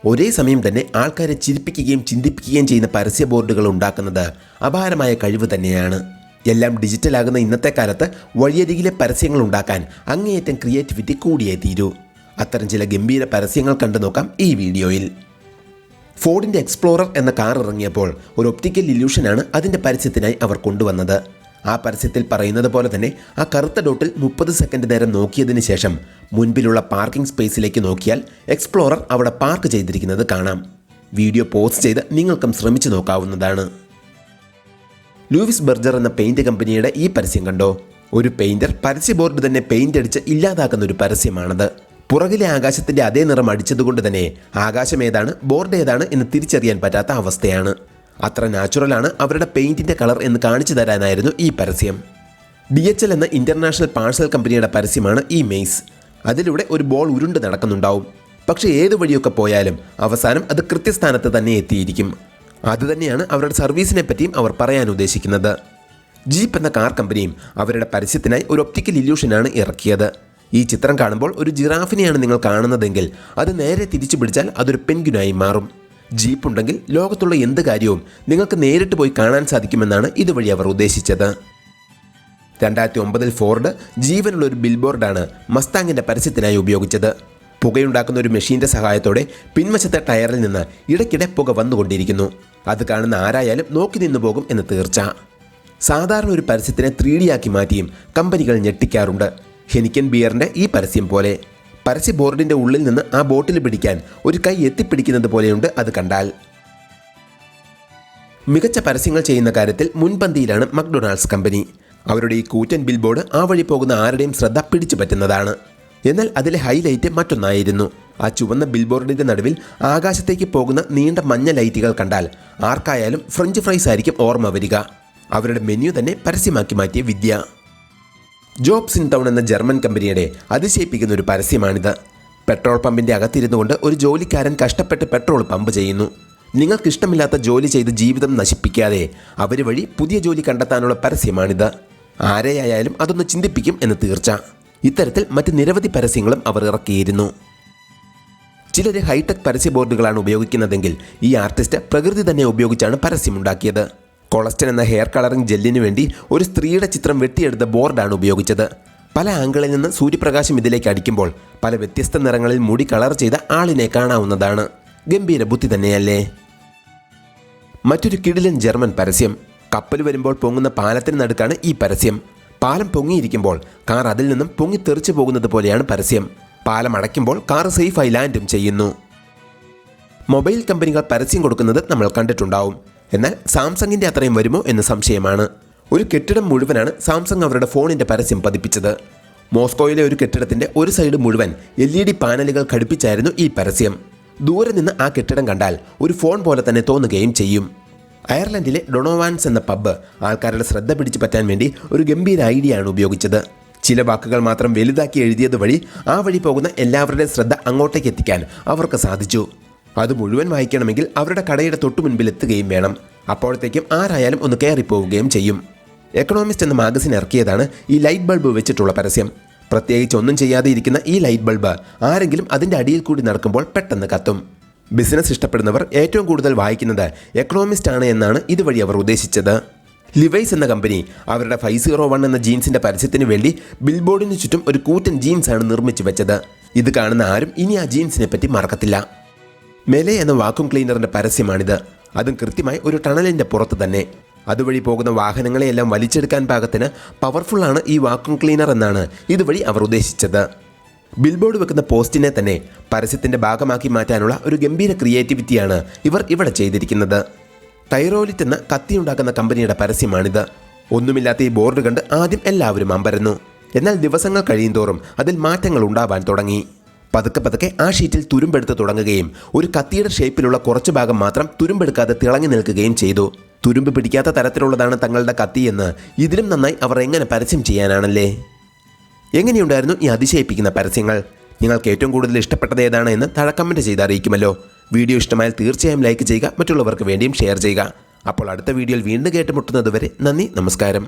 ഒരേ സമയം തന്നെ ആൾക്കാരെ ചിരിപ്പിക്കുകയും ചിന്തിപ്പിക്കുകയും ചെയ്യുന്ന പരസ്യ ബോർഡുകൾ ഉണ്ടാക്കുന്നത് അപാരമായ കഴിവ് തന്നെയാണ്. എല്ലാം ഡിജിറ്റലാകുന്ന ഇന്നത്തെ കാലത്ത് വഴിയരികിലെ പരസ്യങ്ങൾ ഉണ്ടാക്കാൻ അങ്ങേയറ്റം ക്രിയേറ്റിവിറ്റി കൂടിയേ തീരൂ. അത്തരം ചില ഗംഭീര പരസ്യങ്ങൾ കണ്ടു നോക്കാം ഈ വീഡിയോയിൽ. ഫോർഡിൻ്റെ എക്സ്പ്ലോറർ എന്ന കാർ ഇറങ്ങിയപ്പോൾ ഒരു ഒപ്റ്റിക്കൽ ഇല്യൂഷനാണ് അതിൻ്റെ പരസ്യത്തിനായി അവർ കൊണ്ടുവന്നത്. ആ പരസ്യത്തിൽ പറയുന്നത് പോലെ തന്നെ ആ കറുത്ത ഡോട്ടിൽ 30 സെക്കൻഡ് നേരം നോക്കിയതിന് ശേഷം മുൻപിലുള്ള പാർക്കിംഗ് സ്പേസിലേക്ക് നോക്കിയാൽ എക്സ്പ്ലോറർ അവിടെ പാർക്ക് ചെയ്തിരിക്കുന്നത് കാണാം. വീഡിയോ പോസ്റ്റ് ചെയ്ത് നിങ്ങൾക്കും ശ്രമിച്ചു നോക്കാവുന്നതാണ്. ലൂയിസ് ബർജർ എന്ന പെയിന്റ് കമ്പനിയുടെ ഈ പരസ്യം കണ്ടോ? ഒരു പെയിന്റർ പരസ്യ ബോർഡ് തന്നെ പെയിന്റ് അടിച്ച് ഇല്ലാതാക്കുന്ന ഒരു പരസ്യമാണത്. പുറകിലെ ആകാശത്തിൻ്റെ അതേ നിറം അടിച്ചതുകൊണ്ട് തന്നെ ആകാശം ഏതാണ് ബോർഡ് ഏതാണ് എന്ന് തിരിച്ചറിയാൻ പറ്റാത്ത അവസ്ഥയാണ്. അത്ര നാച്ചുറലാണ് അവരുടെ പെയിന്റിൻ്റെ കളർ എന്ന് കാണിച്ചു തരാനായിരുന്നു ഈ പരസ്യം. DHL എന്ന ഇൻ്റർനാഷണൽ പാഴ്സൽ കമ്പനിയുടെ പരസ്യമാണ് ഈ മെയ്സ്. അതിലൂടെ ഒരു ബോൾ ഉരുണ്ട് നടക്കുന്നുണ്ടാവും. പക്ഷേ ഏത് വഴിയൊക്കെ പോയാലും അവസാനം അത് കൃത്യസ്ഥാനത്ത് തന്നെ എത്തിയിരിക്കും. അതുതന്നെയാണ് അവരുടെ സർവീസിനെ പറ്റിയും അവർ പറയാൻ ഉദ്ദേശിക്കുന്നത്. ജീപ്പ് എന്ന കാർ കമ്പനിയും അവരുടെ പരസ്യത്തിനായി ഒരു ഒപ്റ്റിക്കൽ ഇല്യൂഷനാണ് ഇറക്കിയത്. ഈ ചിത്രം കാണുമ്പോൾ ഒരു ജിറാഫിനെയാണ് നിങ്ങൾ കാണുന്നതെങ്കിൽ അത് നേരെ തിരിച്ചു പിടിച്ചാൽ അതൊരു പെൻഗ്വിനായി മാറും. ജീപ്പ് ഉണ്ടെങ്കിൽ ലോകത്തുള്ള എന്ത് കാര്യവും നിങ്ങൾക്ക് നേരിട്ട് പോയി കാണാൻ സാധിക്കുമെന്നാണ് ഇതുവഴി അവർ ഉദ്ദേശിച്ചത്. 2009 ഫോർഡ് ജീവനുള്ള ഒരു ബിൽബോർഡാണ് മസ്താങ്ങിൻ്റെ പരസ്യത്തിനായി ഉപയോഗിച്ചത്. പുകയുണ്ടാക്കുന്ന ഒരു മെഷീൻ്റെ സഹായത്തോടെ പിൻവശത്തെ ടയറിൽ നിന്ന് ഇടയ്ക്കിടെ പുക വന്നുകൊണ്ടിരിക്കുന്നു. അത് കാണുന്ന ആരായാലും നോക്കി നിന്നു പോകും എന്ന് തീർച്ച. സാധാരണ ഒരു പരസ്യത്തിനെ 3D ആക്കി മാറ്റിയും കമ്പനികൾ ഞെട്ടിക്കാറുണ്ട്. ഹെനിക്കൻ ബിയറിൻ്റെ ഈ പരസ്യം പോലെ. പരസ്യ ബോർഡിൻ്റെ ഉള്ളിൽ നിന്ന് ആ ബോട്ടിൽ പിടിക്കാൻ ഒരു കൈ എത്തിപ്പിടിക്കുന്നത് പോലെയുണ്ട് അത് കണ്ടാൽ. മികച്ച പരസ്യങ്ങൾ ചെയ്യുന്ന കാര്യത്തിൽ മുൻപന്തിയിലാണ് മക്ഡൊണാൾഡ്സ് കമ്പനി. അവരുടെ ഈ കൂറ്റൻ ബിൽബോർഡ് ആ വഴി പോകുന്ന ആരുടെയും ശ്രദ്ധ പിടിച്ചു പറ്റുന്നതാണ്. എന്നാൽ അതിലെ ഹൈലൈറ്റ് മറ്റൊന്നായിരുന്നു. ആ ചുവന്ന ബിൽബോർഡിൻ്റെ നടുവിൽ ആകാശത്തേക്ക് പോകുന്ന നീണ്ട മഞ്ഞ ലൈറ്റുകൾ കണ്ടാൽ ആർക്കായാലും ഫ്രഞ്ച് ഫ്രൈസ് ആയിരിക്കും ഓർമ്മ വരിക. അവരുടെ മെനു തന്നെ പരസ്യമാക്കി മാറ്റിയ വിദ്യ. ജോബ്സ് ഇൻ ടൗൺ എന്ന ജർമ്മൻ കമ്പനിയുടെ അതിശയിപ്പിക്കുന്ന ഒരു പരസ്യമാണിത്. പെട്രോൾ പമ്പിൻ്റെ അകത്തിരുന്നു കൊണ്ട് ഒരു ജോലിക്കാരൻ കഷ്ടപ്പെട്ട് പെട്രോൾ പമ്പ് ചെയ്യുന്നു. നിങ്ങൾക്കിഷ്ടമില്ലാത്ത ജോലി ചെയ്ത് ജീവിതം നശിപ്പിക്കാതെ അവർ വഴി പുതിയ ജോലി കണ്ടെത്താനുള്ള പരസ്യമാണിത്. ആരെയായാലും അതൊന്ന് ചിന്തിപ്പിക്കും എന്ന് തീർച്ച. ഇത്തരത്തിൽ മറ്റ് നിരവധി പരസ്യങ്ങളും അവർ ഇറക്കിയിരുന്നു. ചിലർ ഹൈടെക് പരസ്യ ബോർഡുകളാണ് ഉപയോഗിക്കുന്നതെങ്കിൽ ഈ ആർട്ടിസ്റ്റ് പ്രകൃതി തന്നെ ഉപയോഗിച്ചാണ് പരസ്യമുണ്ടാക്കിയത്. കൊളസ്റ്റൻ എന്ന ഹെയർ കളറിംഗ് ജെല്ലിനു വേണ്ടി ഒരു സ്ത്രീയുടെ ചിത്രം വെട്ടിയെടുത്ത ബോർഡാണ് ഉപയോഗിച്ചത്. പല ആംഗിളിൽ നിന്ന് സൂര്യപ്രകാശം ഇതിലേക്ക് അടിക്കുമ്പോൾ പല വ്യത്യസ്ത നിറങ്ങളിൽ മുടി കളർ ചെയ്ത ആളിനെ കാണാവുന്നതാണ്. ഗംഭീര ബുദ്ധി തന്നെയല്ലേ? മറ്റൊരു കിടിലൻ ജർമ്മൻ പരസ്യം. കപ്പൽ വരുമ്പോൾ പൊങ്ങുന്ന പാലത്തിന് നടുക്കാണ് ഈ പരസ്യം. പാലം പൊങ്ങിയിരിക്കുമ്പോൾ കാർ അതിൽ നിന്നും പൊങ്ങി തെറിച്ചു പോകുന്നത് പോലെയാണ് പരസ്യം. പാലം അടയ്ക്കുമ്പോൾ കാർ സേഫായി ലാൻഡും ചെയ്യുന്നു. മൊബൈൽ കമ്പനികൾ പരസ്യം കൊടുക്കുന്നത് നമ്മൾ കണ്ടിട്ടുണ്ടാവും. എന്നാൽ സാംസങ്ങിൻ്റെ അത്രയും വരുമോ എന്ന് സംശയമാണ്. ഒരു കെട്ടിടം മുഴുവനാണ് സാംസങ് അവരുടെ ഫോണിൻ്റെ പരസ്യം പതിപ്പിച്ചത്. മോസ്കോയിലെ ഒരു കെട്ടിടത്തിൻ്റെ ഒരു സൈഡ് മുഴുവൻ LED പാനലുകൾ ഘടിപ്പിച്ചായിരുന്നു ഈ പരസ്യം. ദൂരെ നിന്ന് ആ കെട്ടിടം കണ്ടാൽ ഒരു ഫോൺ പോലെ തന്നെ തോന്നുകയും ചെയ്യും. അയർലൻഡിലെ ഡൊണോവാൻസ് എന്ന പബ്ബ് ആൾക്കാരുടെ ശ്രദ്ധ പിടിച്ചു പറ്റാൻ വേണ്ടി ഒരു ഗംഭീര ഐഡിയ ആണ് ഉപയോഗിച്ചത്. ചില വാക്കുകൾ മാത്രം വലുതാക്കി എഴുതിയത് വഴി ആ വഴി പോകുന്ന എല്ലാവരുടെയും ശ്രദ്ധ അങ്ങോട്ടേക്ക് എത്തിക്കാൻ അവർക്ക് സാധിച്ചു. അത് മുഴുവൻ വായിക്കണമെങ്കിൽ അവരുടെ കടയുടെ തൊട്ടു മുൻപിൽ എത്തുകയും വേണം. അപ്പോഴത്തേക്കും ആരായാലും ഒന്ന് കയറിപ്പോവുകയും ചെയ്യും. എക്കണോമിസ്റ്റ് എന്ന മാഗസിൻ ഇറക്കിയതാണ് ഈ ലൈറ്റ് ബൾബ് വെച്ചിട്ടുള്ള പരസ്യം. പ്രത്യേകിച്ച് ഒന്നും ചെയ്യാതെ ഇരിക്കുന്ന ഈ ലൈറ്റ് ബൾബ് ആരെങ്കിലും അതിൻ്റെ അടിയിൽ കൂടി നടക്കുമ്പോൾ പെട്ടെന്ന് കത്തും. ബിസിനസ് ഇഷ്ടപ്പെടുന്നവർ ഏറ്റവും കൂടുതൽ വായിക്കുന്നത് എക്കണോമിസ്റ്റ് ആണ് എന്നാണ് ഇതുവഴി അവർ ഉദ്ദേശിച്ചത്. ലിവൈസ് എന്ന കമ്പനി അവരുടെ 501 എന്ന ജീൻസിൻ്റെ പരസ്യത്തിന് വേണ്ടി ബിൽബോർഡിന് ചുറ്റും ഒരു കൂറ്റൻ ജീൻസാണ് നിർമ്മിച്ചു വെച്ചത്. ഇത് കാണുന്ന ആരും ഇനി ആ ജീൻസിനെ പറ്റി മറക്കത്തില്ല. മെലെ എന്ന വാക്യൂം ക്ലീനറിൻ്റെ പരസ്യമാണിത്. അതും കൃത്യമായി ഒരു ടണലിൻ്റെ പുറത്ത് തന്നെ. അതുവഴി പോകുന്ന വാഹനങ്ങളെയെല്ലാം വലിച്ചെടുക്കാൻ പാകത്തിന് പവർഫുള്ളാണ് ഈ വാക്യൂം ക്ലീനർ എന്നാണ് ഇതുവഴി അവർ ഉദ്ദേശിച്ചത്. ബിൽബോർഡ് വെക്കുന്ന പോസ്റ്റിനെ തന്നെ പരസ്യത്തിൻ്റെ ഭാഗമാക്കി മാറ്റാനുള്ള ഒരു ഗംഭീര ക്രിയേറ്റിവിറ്റിയാണ് ഇവർ ഇവിടെ ചെയ്തിരിക്കുന്നത്. തൈറോലിറ്റ് എന്ന കത്തിയുണ്ടാക്കുന്ന കമ്പനിയുടെ പരസ്യമാണിത്. ഒന്നുമില്ലാത്ത ഈ ബോർഡ് കണ്ട് ആദ്യം എല്ലാവരും അമ്പരന്നു. എന്നാൽ ദിവസങ്ങൾ കഴിയുന്തോറും അതിൽ മാറ്റങ്ങൾ ഉണ്ടാവാൻ തുടങ്ങി. പതുക്കെ ആ ഷീറ്റിൽ തുരുമ്പെടുത്ത് തുടങ്ങുകയും ഒരു കത്തിയുടെ ഷേപ്പിലുള്ള കുറച്ചു ഭാഗം മാത്രം തുരുമ്പെടുക്കാതെ തിളങ്ങി നിൽക്കുകയും ചെയ്തു. തുരുമ്പ് പിടിക്കാത്ത തരത്തിലുള്ളതാണ് തങ്ങളുടെ കത്തി എന്ന് ഇതിലും നന്നായി അവർ എങ്ങനെ പരസ്യം ചെയ്യാനാണല്ലേ? എങ്ങനെയുണ്ടായിരുന്നു ഈ അതിശയിപ്പിക്കുന്ന പരസ്യങ്ങൾ? നിങ്ങൾക്ക് ഏറ്റവും കൂടുതൽ ഇഷ്ടപ്പെട്ടത് ഏതാണ് എന്ന് താഴെ കമൻറ്റ് ചെയ്ത് അറിയിക്കുമല്ലോ. വീഡിയോ ഇഷ്ടമായാൽ തീർച്ചയായും ലൈക്ക് ചെയ്യുക, മറ്റുള്ളവർക്ക് വേണ്ടിയും ഷെയർ ചെയ്യുക. അപ്പോൾ അടുത്ത വീഡിയോയിൽ വീണ്ടും കേട്ടുമുട്ടുന്നത് വരെ നന്ദി, നമസ്കാരം.